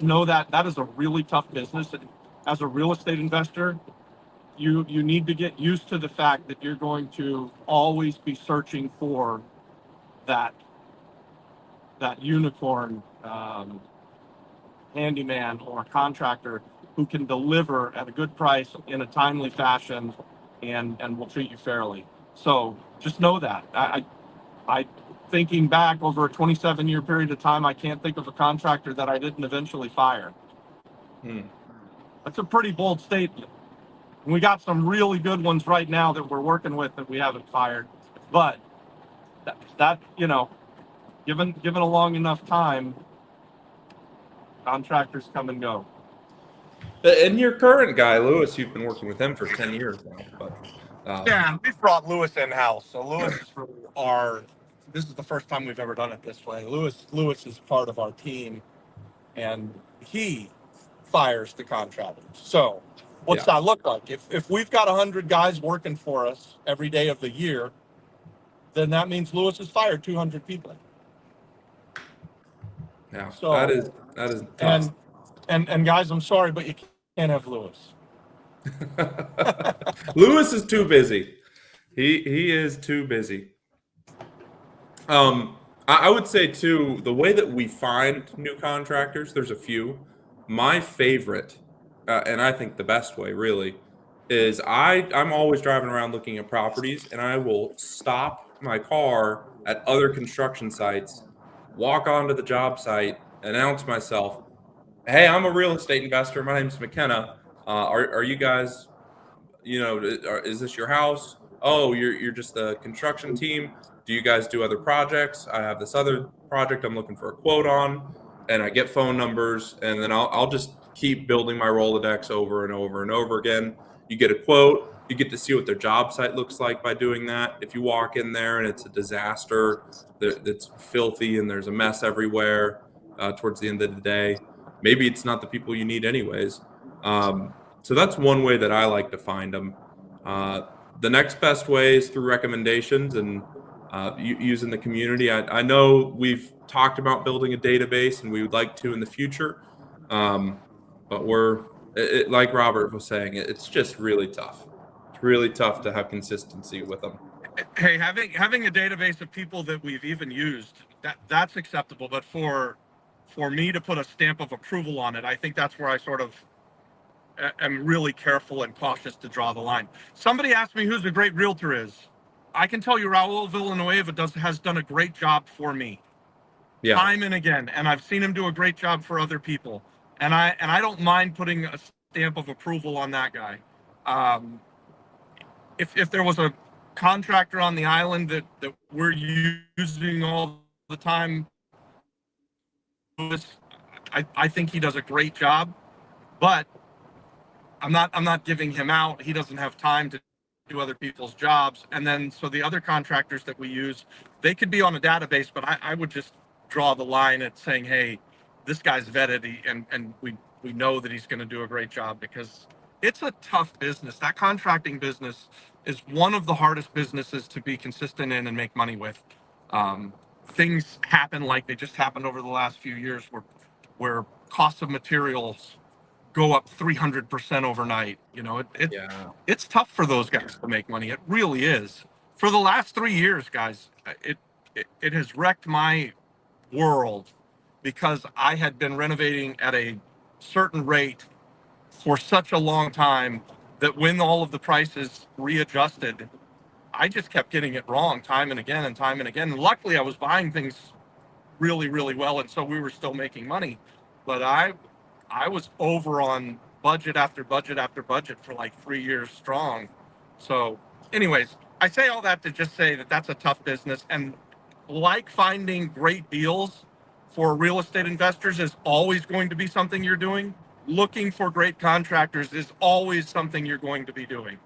know that that is a really tough business. And as a real estate investor, you need to get used to the fact that you're going to always be searching for that that unicorn handyman or contractor who can deliver at a good price in a timely fashion and will treat you fairly. So just know that. I thinking back over a 27-year period of time, I can't think of a contractor that I didn't eventually fire. That's a pretty bold statement. And we got some really good ones right now that we're working with that we haven't fired. But that you know, given a long enough time, contractors come and go. And your current guy, Lewis, you've been working with him for 10 years now. But Yeah, we've brought Lewis in house. So Lewis is for our. This is the first time we've ever done it this way. Lewis is part of our team, and he fires the contractors. So what's yeah, that look like? If we've got 100 guys working for us every day of the year, then that means Lewis has fired 200 people. yeah, So that is tough. and guys, I'm sorry, but you can't have Lewis. Lewis is too busy. He is too busy. I would say too, the way that we find new contractors, there's a few. My favorite, and I think the best way really, is I'm always driving around looking at properties, and I will stop my car at other construction sites, walk onto the job site, announce myself. Hey, I'm a real estate investor. My name's McKenna. Are you guys, is this your house? Oh, you're just the construction team. Do you guys do other projects? I have this other project I'm looking for a quote on, and I get phone numbers, and then I'll just keep building my Rolodex over and over and over again. You get a quote, you get to see what their job site looks like by doing that. If you walk in there and it's a disaster, that's filthy and there's a mess everywhere towards the end of the day, maybe it's not the people you need anyways. So that's one way that I like to find them. The next best way is through recommendations and using the community. I know we've talked about building a database and we would like to in the future, but like Robert was saying, it's just really tough. It's really tough to have consistency with them. Hey, having a database of people that we've even used, that's acceptable. But for me to put a stamp of approval on it, I think that's where I sort of am really careful and cautious to draw the line. Somebody asked me who's a great realtor is. I can tell you Raul Villanueva has done a great job for me. Yeah. Time and again, and I've seen him do a great job for other people. And I don't mind putting a stamp of approval on that guy. If there was a contractor on the island that we're using all the time, I think he does a great job, but I'm not giving him out. He doesn't have time to do other people's jobs. And then so the other contractors that we use, they could be on a database, but I would just draw the line at saying, hey, this guy's vetted and we know that he's going to do a great job, because it's a tough business. That contracting business is one of the hardest businesses to be consistent in and make money with. Things happen like they just happened over the last few years where costs of materials go up 300% overnight. You know, it's tough for those guys to make money. It really is. For the last 3 years, guys, it has wrecked my world, because I had been renovating at a certain rate for such a long time that when all of the prices readjusted, I just kept getting it wrong time and again and time and again. And luckily, I was buying things really, really well, and so we were still making money. But I was over on budget after budget after budget for like 3 years strong. So, anyways, I say all that to just say that that's a tough business, and like finding great deals for real estate investors is always going to be something you're doing. Looking for great contractors is always something you're going to be doing.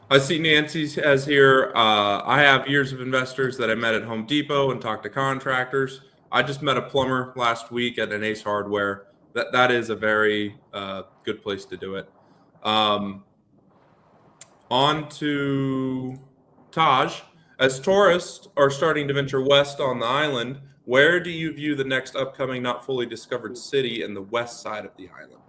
I see Nancy's has here. I have years of investors that I met at Home Depot and talked to contractors. I just met a plumber last week at an Ace Hardware. That is a very good place to do it. On to Taj. As tourists are starting to venture west on the island, where do you view the next upcoming not fully discovered city in the west side of the island?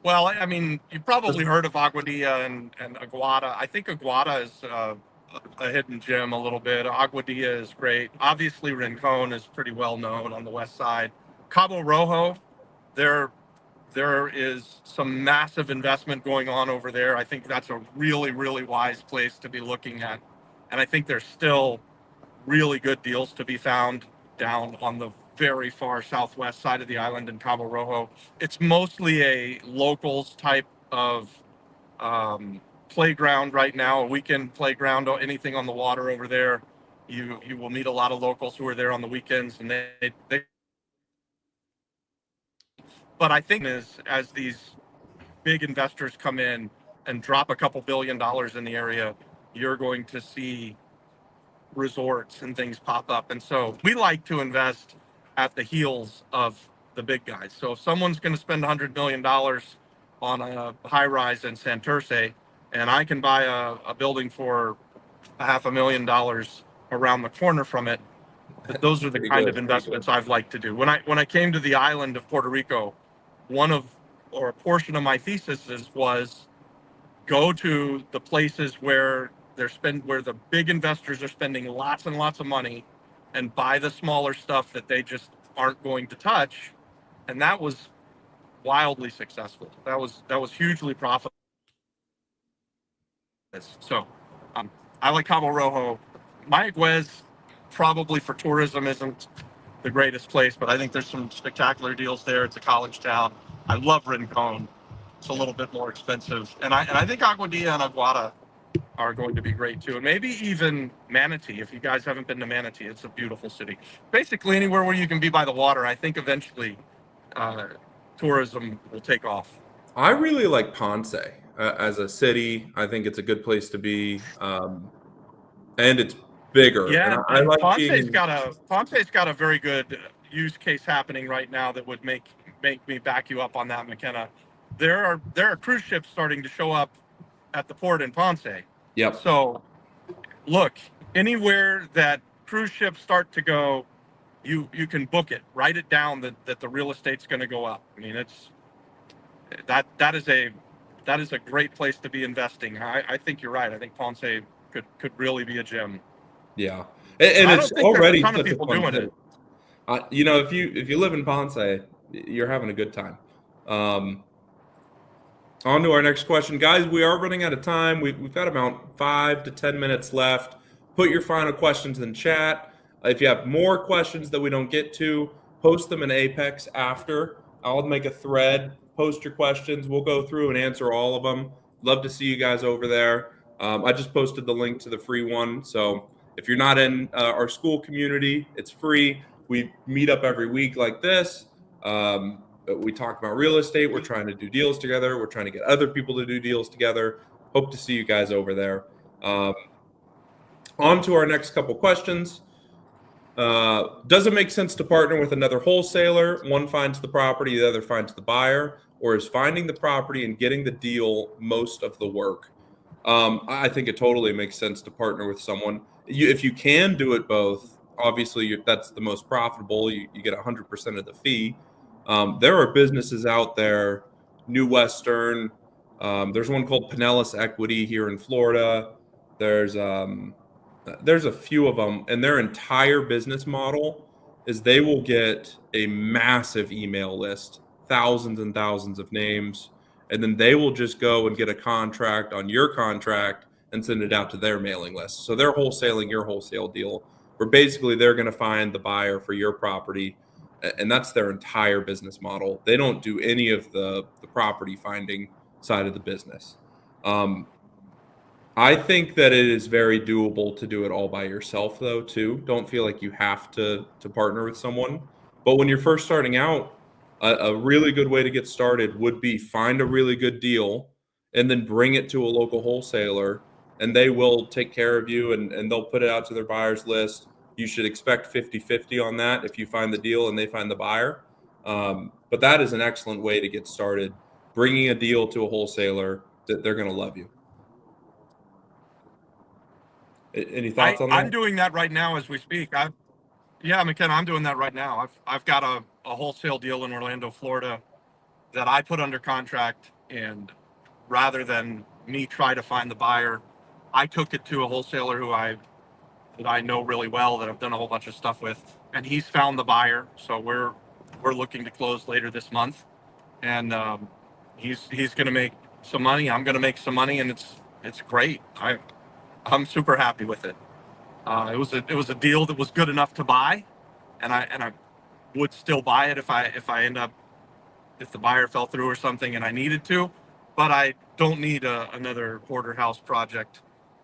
Well, I mean, you've probably heard of Aguadilla and Aguada. I think Aguada is a hidden gem a little bit. Aguadilla is great. Obviously, Rincon is pretty well known on the west side. Cabo Rojo, there is some massive investment going on over there. I think that's a really, really wise place to be looking at. And I think there's still really good deals to be found down on the very far southwest side of the island in Cabo Rojo. It's mostly a locals type of playground right now, a weekend playground, or anything on the water over there. You will meet a lot of locals who are there on the weekends, and they but I think as these big investors come in and drop a couple $1 billion in the area, you're going to see resorts and things pop up. And so we like to invest at the heels of the big guys. So if someone's going to spend $100 million on a high rise in Santurce, and I can buy a building for $500,000 around the corner from it, those are the kind of investments I've liked to do. When I came to the island of Puerto Rico, a portion of my thesis was go to the places where where the big investors are spending lots and lots of money, and buy the smaller stuff that they just aren't going to touch. And that was wildly successful. That was hugely profitable. So I like Cabo Rojo. Mayaguez probably for tourism isn't the greatest place, but I think there's some spectacular deals there. It's a college town. I love Rincon. It's a little bit more expensive, and I think Aguadilla and Aguada are going to be great too, and maybe even Manatee. If you guys haven't been to Manatee, it's a beautiful city. Basically, anywhere where you can be by the water, I think eventually tourism will take off. I really like Ponce as a city. I think it's a good place to be, and it's bigger. Yeah, I and like Ponce's got a very good use case happening right now that would make me back you up on that, McKenna. There are cruise ships starting to show up at the port in Ponce. Yep. So, look, anywhere that cruise ships start to go, you can book it. Write it down that the real estate's going to go up. I mean, that is a great place to be investing. I think you're right. I think Ponce could really be a gem. Yeah, and I it's don't think already there's a ton of such a people fun doing city. it. If you live in Ponce, you're having a good time. On to our next question, guys. We are running out of time. We've got about 5 to 10 minutes left. Put your final questions in chat. If you have more questions that we don't get to, post them in Apex after. I'll make a thread. Post your questions. We'll go through and answer all of them. Love to see you guys over there. I just posted the link to the free one. So if you're not in our school community, it's free. We meet up every week like this. We talk about real estate. We're trying to do deals together. We're trying to get other people to do deals together. Hope to see you guys over there. On to our next couple questions. Does it make sense to partner with another wholesaler? One finds the property, the other finds the buyer, or is finding the property and getting the deal most of the work? I think it totally makes sense to partner with someone. If you can do it both, obviously that's the most profitable. You get 100% of the fee. There are businesses out there, New Western. There's one called Pinellas Equity here in Florida. There's a few of them, and their entire business model is they will get a massive email list, thousands and thousands of names, and then they will just go and get a contract on your contract and send it out to their mailing list. So they're wholesaling your wholesale deal, where basically they're going to find the buyer for your property, and that's their entire business model. They don't do any of the property finding side of the business. I think that it is very doable to do it all by yourself, though, too. Don't feel like you have to partner with someone. But when you're first starting out, a really good way to get started would be find a really good deal and then bring it to a local wholesaler, and they will take care of you, and they'll put it out to their buyers list. You should expect 50-50 on that if you find the deal and they find the buyer. But that is an excellent way to get started. Bringing a deal to a wholesaler, that they're going to love you. Any thoughts on that? I'm doing that right now as we speak. Yeah, McKenna, I'm doing that right now. I've got a wholesale deal in Orlando, Florida that I put under contract, and rather than me try to find the buyer, I took it to a wholesaler that I know really well, that I've done a whole bunch of stuff with, and he's found the buyer. So we're looking to close later this month, and he's going to make some money. I'm going to make some money, and it's great. I'm super happy with it. It was a deal that was good enough to buy, and I would still buy it if the buyer fell through or something and I needed to, but I don't need another porterhouse project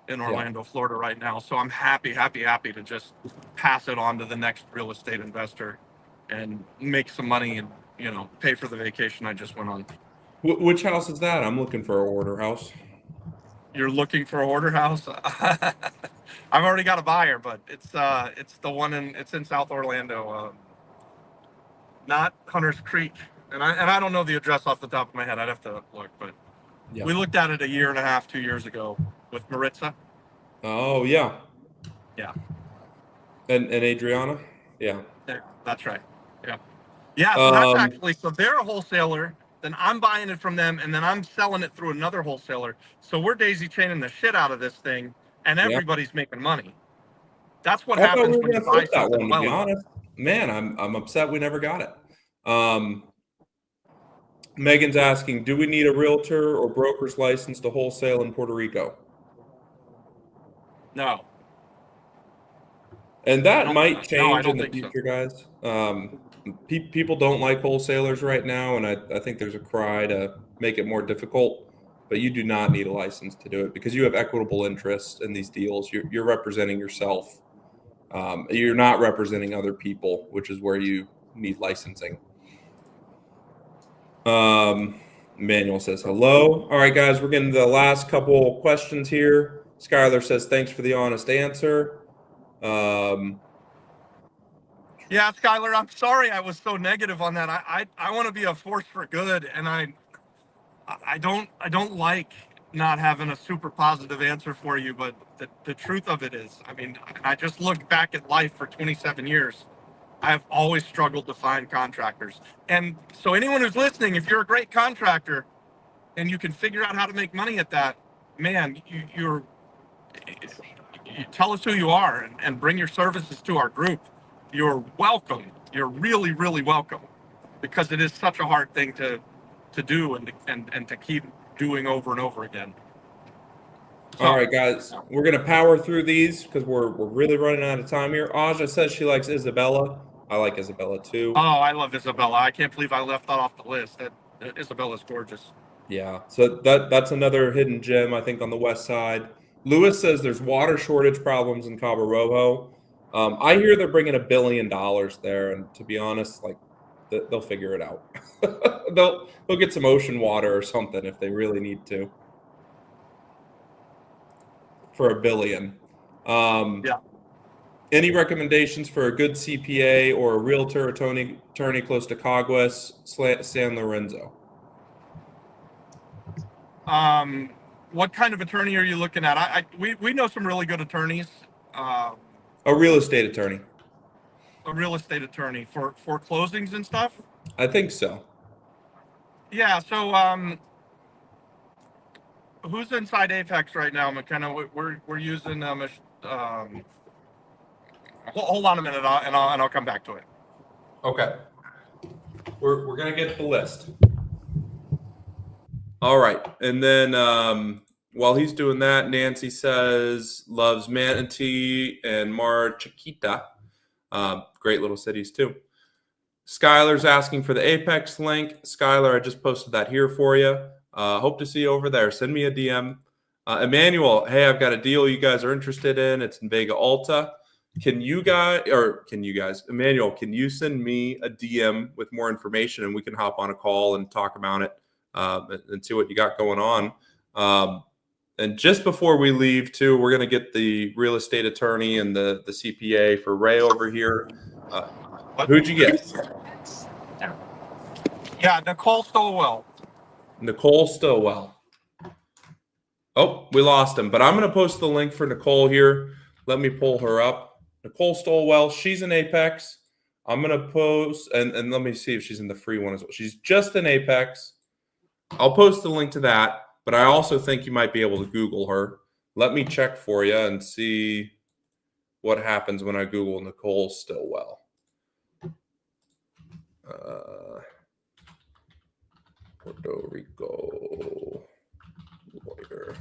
in Orlando, Florida right now. So I'm happy to just pass it on to the next real estate investor and make some money and pay for the vacation I just went on. Which house is that? I'm looking for a order house. You're looking for a order house? I've already got a buyer, but it's the one it's in South Orlando, not Hunters Creek, and I don't know the address off the top of my head. I'd have to look, but we looked at it a year and a half, 2 years ago with Maritza. Oh yeah, Yeah, and Adriana, yeah, that's right. Yeah. So that's actually, so they're a wholesaler. Then I'm buying it from them, and then I'm selling it through another wholesaler. So we're daisy chaining the shit out of this thing, and everybody's making money. That's what I thought happens we were when you gonna buy flip that something one. To be well enough. honest, man, I'm upset we never got it. Megan's asking, do we need a realtor or broker's license to wholesale in Puerto Rico? No. And that might No, I change in don't the think so. future, guys. People don't like wholesalers right now, and I think there's a cry to make it more difficult. But you do not need a license to do it because you have equitable interest in these deals. You're representing yourself. You're not representing other people, which is where you need licensing. Manuel says hello. All right, guys, we're getting to the last couple questions here. Skylar says thanks for the honest answer. Yeah, Skylar, I'm sorry I was so negative on that. I want to be a force for good, and I don't like not having a super positive answer for you, but the truth of it is, I mean, I just look back at life for 27 years. I've always struggled to find contractors. And so anyone who's listening, if you're a great contractor and you can figure out how to make money at that, man, you tell us who you are and bring your services to our group. You're welcome. You're really, really welcome, because it is such a hard thing to do and to keep doing over and over again. So, all right, guys, we're gonna power through these because we're really running out of time here. Aja says she likes Isabella. I like Isabella too. Oh, I love Isabella. I can't believe I left that off the list. Isabella's gorgeous. Yeah, so that's another hidden gem, I think, on the west side. Lewis says there's water shortage problems in Cabo Rojo. I hear they're bringing $1 billion there, and to be honest, like they'll figure it out. they'll get some ocean water or something if they really need to for $1 billion. Any recommendations for a good CPA or a realtor or attorney close to Caguas, San Lorenzo? What kind of attorney are you looking at? We know some really good attorneys. A real estate attorney. A real estate attorney for closings and stuff? I think so. Yeah, so who's inside Apex right now, McKenna? We're using hold on a minute, and I'll come back to it. Okay. We're gonna get the list. All right. And then while he's doing that, Nancy says loves Manatee and Mar Chiquita. Great little cities too. Skylar's asking for the Apex link. Skylar, I just posted that here for you. Hope to see you over there. Send me a DM. Emmanuel, hey, I've got a deal you guys are interested in. It's in Vega Alta. Emmanuel, can you send me a DM with more information and we can hop on a call and talk about it and see what you got going on. And just before we leave, too, we're going to get the real estate attorney and the CPA for Ray over here. Who'd you get? Yeah, Nicole Stowell. Nicole Stowell. Oh, we lost him, but I'm going to post the link for Nicole here. Let me pull her up. Nicole Stowell, she's in Apex. I'm going to post, and let me see if she's in the free one as well. She's just in Apex. I'll post the link to that, but I also think you might be able to Google her. Let me check for you and see what happens when I Google Nicole Stowell. Puerto Rico lawyer.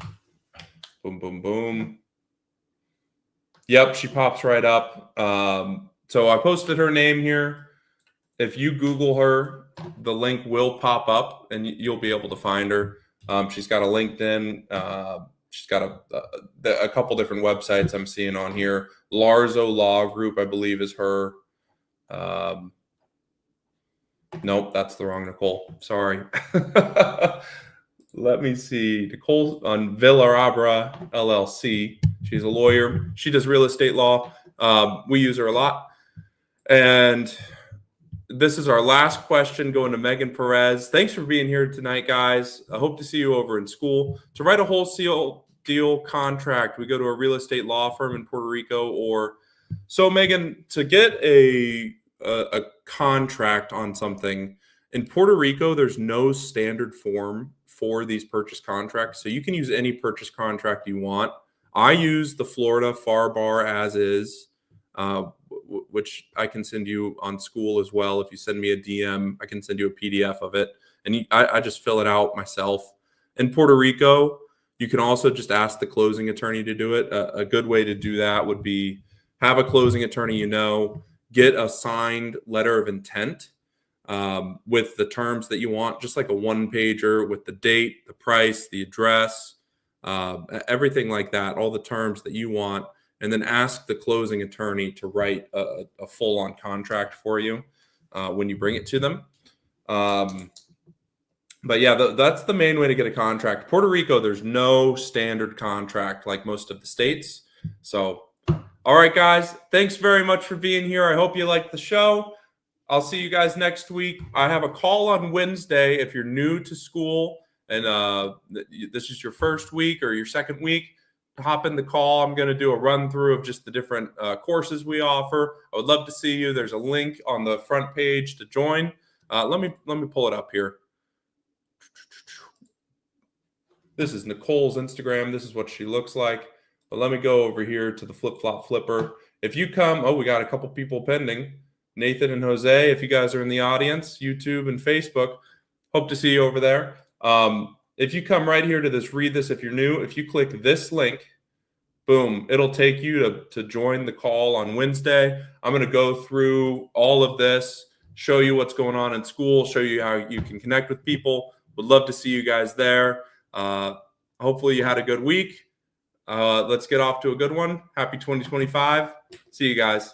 Boom, boom, boom. Yep, she pops right up. So I posted her name here. If you Google her, the link will pop up and you'll be able to find her. She's got a LinkedIn. She's got a couple different websites I'm seeing on here. Larzo Law Group, I believe, is her. Nope, that's the wrong Nicole. Sorry. Let me see. Nicole on Villarabra LLC. She's a lawyer. She does real estate law. We use her a lot. And this is our last question going to Megan Perez. Thanks for being here tonight, guys. I hope to see you over in school. To write a wholesale deal contract, we go to a real estate law firm in Puerto Rico. So, Megan, to get a contract on something in Puerto Rico, there's no standard form for these purchase contracts. So you can use any purchase contract you want. I use the Florida FAR bar as is, which I can send you on school as well. If you send me a DM, I can send you a PDF of it. And I just fill it out myself. In Puerto Rico, you can also just ask the closing attorney to do it. A good way to do that would be have a closing attorney get a signed letter of intent with the terms that you want, just like a one-pager with the date, the price, the address, everything like that, all the terms that you want, and then ask the closing attorney to write a full-on contract for you when you bring it to them. But yeah, that's the main way to get a contract. Puerto Rico, there's no standard contract like most of the states. So all right, guys, thanks very much for being here. I hope you liked the show. I'll see you guys next week. I have a call on Wednesday if you're new to school and this is your first week or your second week. Hop in the call. I'm going to do a run through of just the different courses we offer. I would love to see you. There's a link on the front page to join. Let me pull it up here. This is Nicole's Instagram. This is what she looks like. But let me go over here to the flip-flop flipper. If you come, we got a couple people pending. Nathan and Jose, if you guys are in the audience, YouTube and Facebook, hope to see you over there. If you come right here to this, read this if you're new. If you click this link, boom, it'll take you to join the call on Wednesday. I'm going to go through all of this, show you what's going on in school, show you how you can connect with people. Would love to see you guys there. Hopefully you had a good week. Let's get off to a good one. Happy 2025. See you guys.